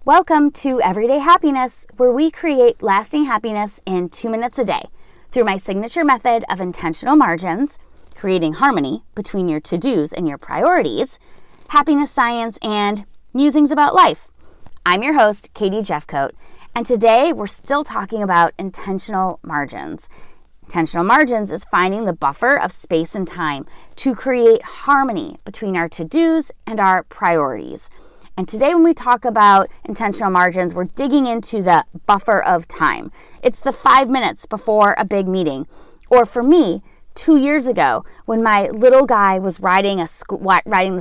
Welcome to Everyday Happiness, where we create lasting happiness in 2 minutes a day through my signature method of intentional margins, creating harmony between your to-dos and your priorities, happiness science, and musings about life. I'm your host, Katie Jeffcoat, and today we're still talking about intentional margins. Intentional margins is finding the buffer of space and time to create harmony between our to-dos and our priorities. And today when we talk about intentional margins, we're digging into the buffer of time. It's the 5 minutes before a big meeting. Or for me, 2 years ago, when my little guy was riding the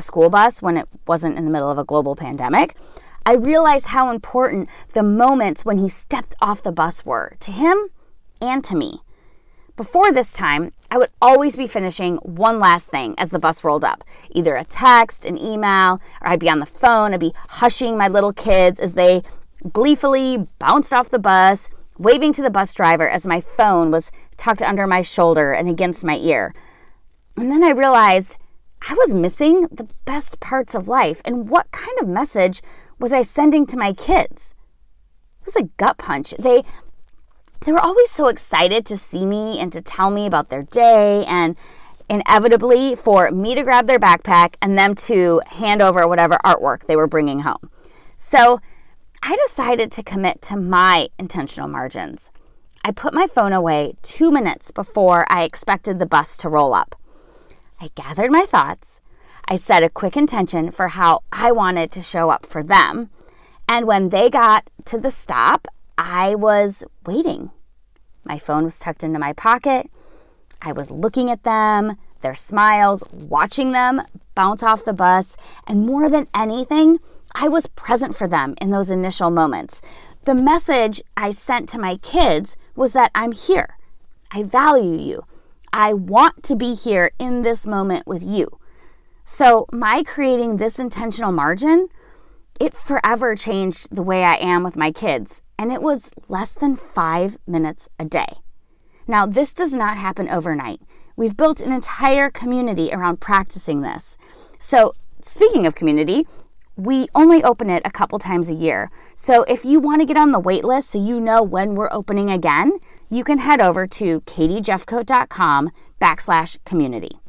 school bus when it wasn't in the middle of a global pandemic, I realized how important the moments when he stepped off the bus were to him and to me. Before this time, I would always be finishing one last thing as the bus rolled up, either a text, an email, or I'd be on the phone. I'd be hushing my little kids as they gleefully bounced off the bus, waving to the bus driver as my phone was tucked under my shoulder and against my ear. And then I realized I was missing the best parts of life. And what kind of message was I sending to my kids? It was a gut punch. They were always so excited to see me and to tell me about their day, and inevitably for me to grab their backpack and them to hand over whatever artwork they were bringing home. So I decided to commit to my intentional margins. I put my phone away 2 minutes before I expected the bus to roll up. I gathered my thoughts. I set a quick intention for how I wanted to show up for them. And when they got to the stop, I was waiting. My phone was tucked into my pocket. I was looking at them, their smiles, watching them bounce off the bus. And more than anything, I was present for them in those initial moments. The message I sent to my kids was that I'm here. I value you. I want to be here in this moment with you. So my creating this intentional margin, it forever changed the way I am with my kids. And it was less than 5 minutes a day. Now, this does not happen overnight. We've built an entire community around practicing this. So speaking of community, we only open it a couple times a year. So if you want to get on the wait list so you know when we're opening again, you can head over to katiejeffcoat.com/community.